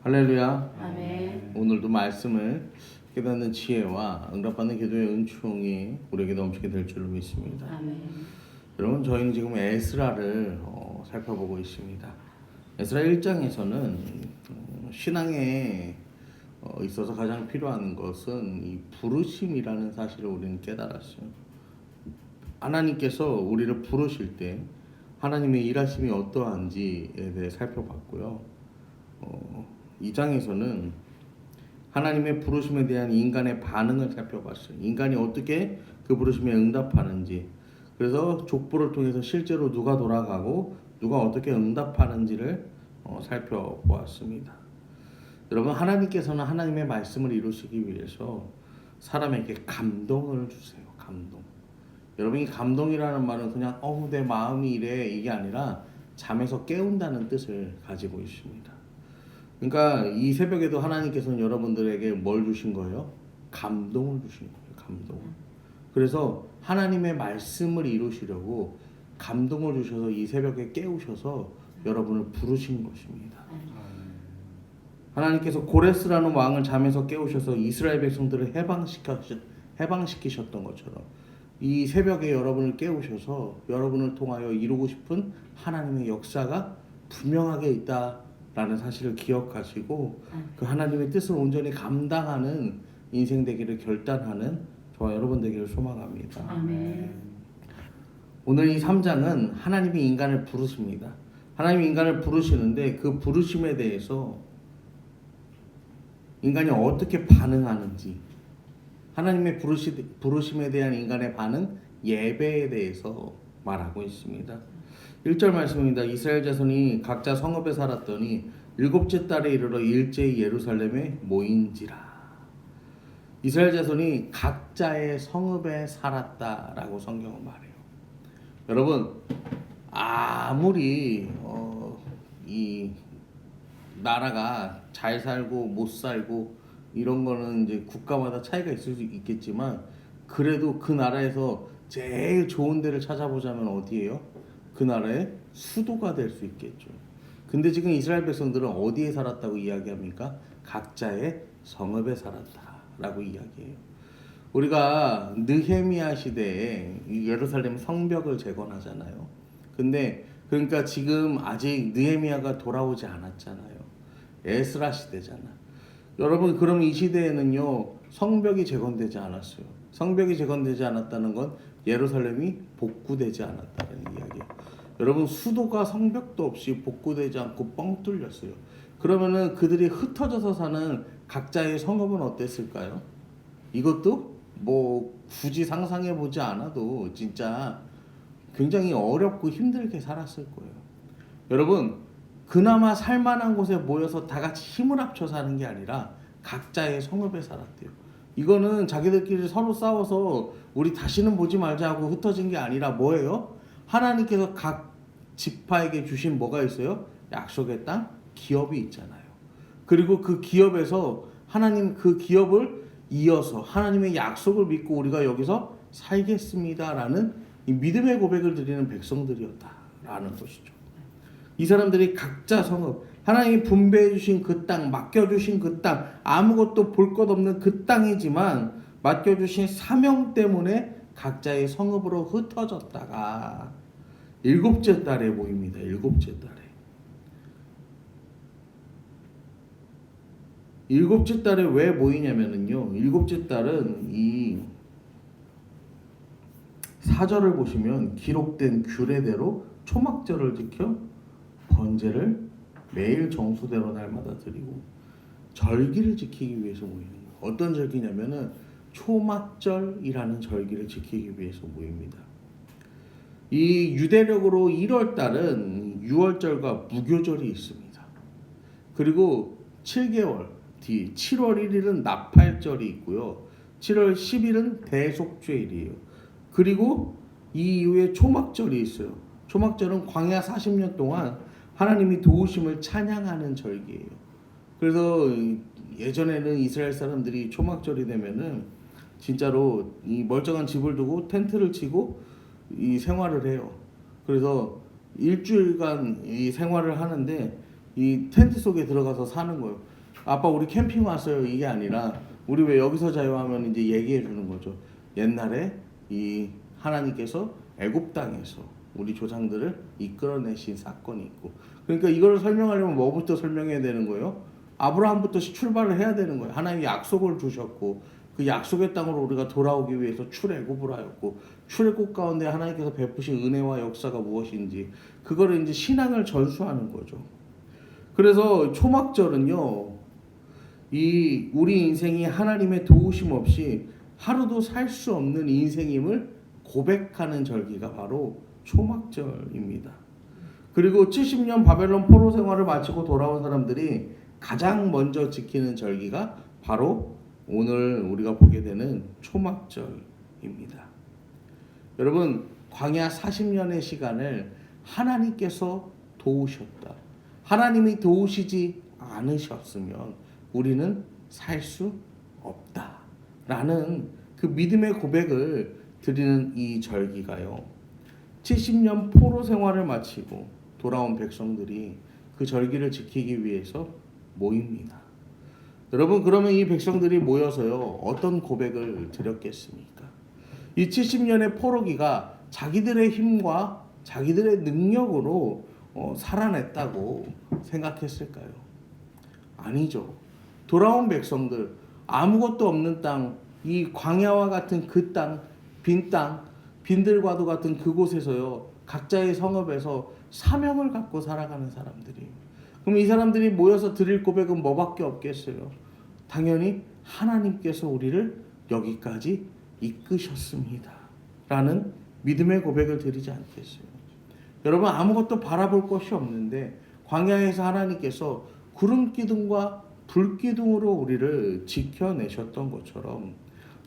할렐루야. 아멘. 오늘도 말씀을 깨닫는 지혜와 응답받는 기도의 은총이 우리에게 넘치게 될 줄로 믿습니다. 아멘. 여러분, 저희는 지금 에스라를 살펴보고 있습니다. 에스라 1장에서는 신앙에 있어서 가장 필요한 것은 이 부르심이라는 사실을 우리는 깨달았어요. 하나님께서 우리를 부르실 때 하나님의 일하심이 어떠한지에 대해 살펴봤고요. 2장에서는 하나님의 부르심에 대한 인간의 반응을 살펴봤어요. 인간이 어떻게 그 부르심에 응답하는지, 그래서 족보를 통해서 실제로 누가 돌아가고 누가 어떻게 응답하는지를 살펴보았습니다. 여러분, 하나님께서는 하나님의 말씀을 이루시기 위해서 사람에게 감동을 주세요. 감동. 여러분, 이 감동이라는 말은 그냥 내 마음이 이래 이게 아니라 잠에서 깨운다는 뜻을 가지고 있습니다. 그러니까 이 새벽에도 하나님께서는 여러분들에게 뭘 주신 거예요? 감동을 주신 거예요. 감동을. 그래서 하나님의 말씀을 이루시려고 감동을 주셔서 이 새벽에 깨우셔서 여러분을 부르신 것입니다. 하나님께서 고레스라는 왕을 잠에서 깨우셔서 이스라엘 백성들을 해방시키셨던 것처럼 이 새벽에 여러분을 깨우셔서 여러분을 통하여 이루고 싶은 하나님의 역사가 분명하게 있다라는 사실을 기억하시고 그 하나님의 뜻을 온전히 감당하는 인생 되기를 결단하는 저와 여러분 되기를 소망합니다. 아멘. 오늘 이 3장은 하나님이 인간을 부르십니다. 하나님이 인간을 부르시는데 그 부르심에 대해서 인간이 어떻게 반응하는지, 하나님의 부르심에 대한 인간의 반응, 예배에 대해서 말하고 있습니다. 1절 말씀입니다. 이스라엘 자손이 각자 성읍에 살았더니 7째 달에 이르러 일제히 예루살렘에 모인지라. 이스라엘 자손이 각자의 성읍에 살았다라고 성경은 말해요. 여러분, 아무리 이 나라가 잘 살고 못 살고 이런 거는 이제 국가마다 차이가 있을 수 있겠지만, 그래도 그 나라에서 제일 좋은 데를 찾아보자면 어디예요? 그 나라의 수도가 될 수 있겠죠. 근데 지금 이스라엘 백성들은 어디에 살았다고 이야기합니까? 각자의 성읍에 살았다라고 이야기해요. 우리가 느헤미야 시대에 예루살렘 성벽을 재건하잖아요. 근데 그러니까 지금 아직 느헤미야가 돌아오지 않았잖아요. 에스라 시대잖아. 여러분, 그럼 이 시대에는요, 성벽이 재건되지 않았어요. 성벽이 재건되지 않았다는 건 예루살렘이 복구되지 않았다는 이야기예요. 여러분, 수도가 성벽도 없이 복구되지 않고 뻥 뚫렸어요. 그러면은 그들이 흩어져서 사는 각자의 성읍은 어땠을까요? 이것도 뭐 굳이 상상해 보지 않아도 진짜 굉장히 어렵고 힘들게 살았을 거예요. 여러분, 그나마 살만한 곳에 모여서 다 같이 힘을 합쳐 사는 게 아니라 각자의 성읍에 살았대요. 이거는 자기들끼리 서로 싸워서 우리 다시는 보지 말자 하고 흩어진 게 아니라 뭐예요? 하나님께서 각 지파에게 주신 뭐가 있어요? 약속의 땅, 기업이 있잖아요. 그리고 그 기업에서 하나님 그 기업을 이어서 하나님의 약속을 믿고 우리가 여기서 살겠습니다라는 이 믿음의 고백을 드리는 백성들이었다라는 것이죠. 이 사람들이 각자 성읍, 하나님이 분배해 주신 그 땅, 맡겨주신 그 땅, 아무것도 볼 것 없는 그 땅이지만 맡겨주신 사명 때문에 각자의 성읍으로 흩어졌다가 7째 달에 모입니다. 7째 달에. 7째 달에 왜 모이냐면요, 7째 달은 이 사절을 보시면 기록된 규례대로 초막절을 지켜 번제를 매일 정수대로 날마다 드리고 절기를 지키기 위해서 모이는 거예요. 어떤 절기냐면은 초막절이라는 절기를 지키기 위해서 모입니다. 이 유대력으로 1월 달은 유월절과 무교절이 있습니다. 그리고 7개월 뒤 7월 1일은 나팔절이 있고요. 7월 10일은 대속죄일이에요. 그리고 이 이후에 초막절이 있어요. 초막절은 광야 40년 동안 하나님이 도우심을 찬양하는 절기예요. 그래서 예전에는 이스라엘 사람들이 초막절이 되면은 진짜로 이 멀쩡한 집을 두고 텐트를 치고 이 생활을 해요. 그래서 일주일간 이 생활을 하는데 이 텐트 속에 들어가서 사는 거예요. 아빠 우리 캠핑 왔어요 이게 아니라 우리 왜 여기서 자요 하면 이제 얘기해 주는 거죠. 옛날에 이 하나님께서 애굽 땅에서 우리 조상들을 이끌어내신 사건이 있고, 그러니까 이걸 설명하려면 뭐부터 설명해야 되는 거예요? 아브라함부터 출발을 해야 되는 거예요. 하나님이 약속을 주셨고 그 약속의 땅으로 우리가 돌아오기 위해서 출애굽을 하였고, 출애굽 가운데 하나님께서 베푸신 은혜와 역사가 무엇인지 그거를 이제 신앙을 전수하는 거죠. 그래서 초막절은요, 이 우리 인생이 하나님의 도우심 없이 하루도 살 수 없는 인생임을 고백하는 절기가 바로 초막절입니다. 그리고 70년 바벨론 포로 생활을 마치고 돌아온 사람들이 가장 먼저 지키는 절기가 바로 오늘 우리가 보게 되는 초막절입니다. 여러분, 광야 40년의 시간을 하나님께서 도우셨다. 하나님이 도우시지 않으셨으면 우리는 살 수 없다라는 그 믿음의 고백을 드리는 이 절기가요, 70년 포로 생활을 마치고 돌아온 백성들이 그 절기를 지키기 위해서 모입니다. 여러분, 그러면 이 백성들이 모여서요 어떤 고백을 드렸겠습니까? 이 70년의 포로기가 자기들의 힘과 자기들의 능력으로 살아냈다고 생각했을까요? 아니죠. 돌아온 백성들, 아무것도 없는 땅, 이 광야와 같은 그 땅, 빈 땅, 빈들과도 같은 그곳에서요 각자의 성읍에서 사명을 갖고 살아가는 사람들이에요. 그럼 이 사람들이 모여서 드릴 고백은 뭐밖에 없겠어요? 당연히 하나님께서 우리를 여기까지 이끄셨습니다 라는 믿음의 고백을 드리지 않겠어요? 여러분, 아무것도 바라볼 것이 없는데 광야에서 하나님께서 구름 기둥과 불 기둥으로 우리를 지켜내셨던 것처럼,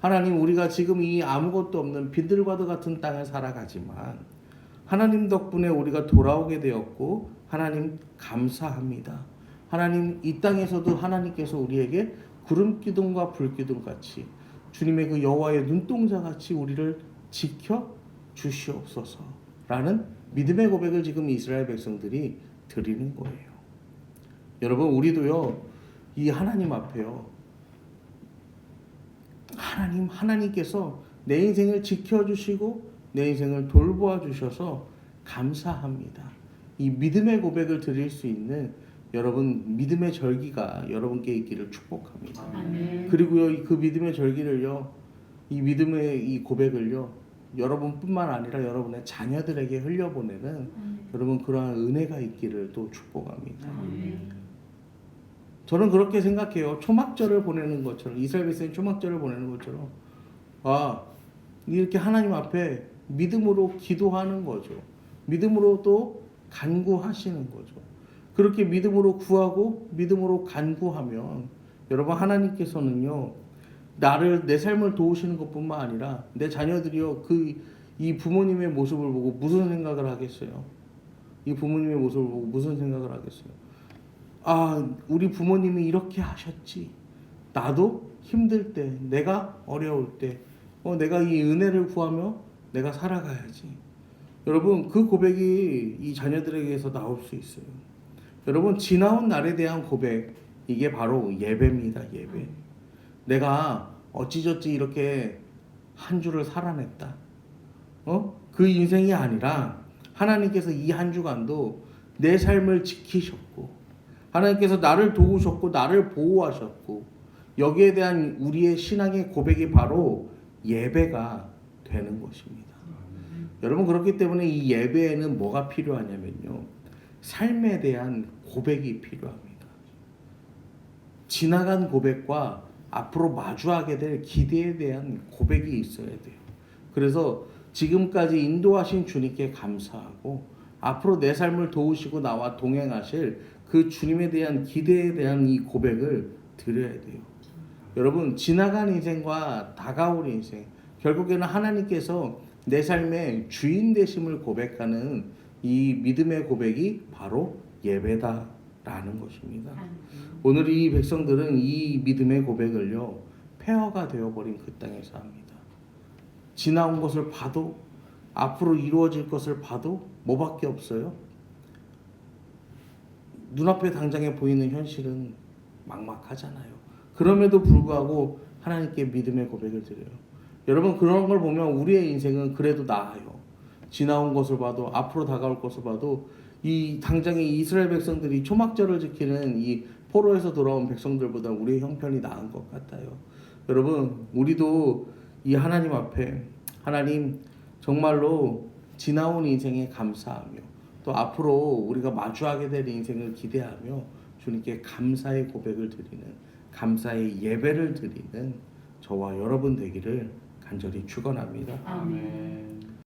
하나님, 우리가 지금 이 아무것도 없는 빈들과도 같은 땅을 살아가지만 하나님 덕분에 우리가 돌아오게 되었고 하나님 감사합니다. 하나님, 이 땅에서도 하나님께서 우리에게 구름 기둥과 불 기둥 같이 주님의 그 여호와의 눈동자 같이 우리를 지켜 주시옵소서라는 믿음의 고백을 지금 이스라엘 백성들이 드리는 거예요. 여러분, 우리도요 이 하나님 앞에요, 하나님께서 내 인생을 지켜주시고 내 인생을 돌보아 주셔서 감사합니다. 이 믿음의 고백을 드릴 수 있는 여러분 믿음의 절기가 여러분께 있기를 축복합니다. 아멘. 그리고요 그 믿음의 절기를요, 이 믿음의 이 고백을요 여러분뿐만 아니라 여러분의 자녀들에게 흘려보내는 여러분 그러한 은혜가 있기를 또 축복합니다. 저는 그렇게 생각해요. 초막절을 보내는 것처럼, 이스라엘 백성이 초막절을 보내는 것처럼, 이렇게 하나님 앞에 믿음으로 기도하는 거죠. 믿음으로 또 간구하시는 거죠. 그렇게 믿음으로 구하고 믿음으로 간구하면 여러분, 하나님께서는요 내 삶을 도우시는 것뿐만 아니라 내 자녀들이요 이 부모님의 모습을 보고 무슨 생각을 하겠어요? 이 부모님의 모습을 보고 무슨 생각을 하겠어요? 우리 부모님이 이렇게 하셨지. 나도 힘들 때, 내가 어려울 때, 내가 이 은혜를 구하며 내가 살아가야지. 여러분, 그 고백이 이 자녀들에게서 나올 수 있어요. 여러분, 지나온 날에 대한 고백, 이게 바로 예배입니다. 예배. 내가 어찌저찌 이렇게 한 주를 살아냈다. 그 인생이 아니라 하나님께서 이 한 주간도 내 삶을 지키셨고 하나님께서 나를 도우셨고 나를 보호하셨고, 여기에 대한 우리의 신앙의 고백이 바로 예배가 되는 것입니다. 여러분, 그렇기 때문에 이 예배에는 뭐가 필요하냐면요, 삶에 대한 고백이 필요합니다. 지나간 고백과 앞으로 마주하게 될 기대에 대한 고백이 있어야 돼요. 그래서 지금까지 인도하신 주님께 감사하고 앞으로 내 삶을 도우시고 나와 동행하실 그 주님에 대한 기대에 대한 이 고백을 드려야 돼요. 여러분, 지나간 인생과 다가올 인생, 결국에는 하나님께서 내 삶의 주인 되심을 고백하는 이 믿음의 고백이 바로 예배다라는 것입니다. 오늘 이 백성들은 이 믿음의 고백을요 폐허가 되어버린 그 땅에서 합니다. 지나온 것을 봐도, 앞으로 이루어질 것을 봐도 뭐밖에 없어요? 눈앞에 당장에 보이는 현실은 막막하잖아요. 그럼에도 불구하고 하나님께 믿음의 고백을 드려요. 여러분 그런 걸 보면 우리의 인생은 그래도 나아요. 지나온 것을 봐도 앞으로 다가올 것을 봐도 이 당장에 이스라엘 백성들이 초막절을 지키는 이 포로에서 돌아온 백성들보다 우리의 형편이 나은 것 같아요. 여러분 우리도 이 하나님 앞에 하나님 정말로 지나온 인생에 감사하며 또 앞으로 우리가 마주하게 될 인생을 기대하며 주님께 감사의 고백을 드리는 감사의 예배를 드리는 저와 여러분 되기를 간절히 축원합니다. 아멘.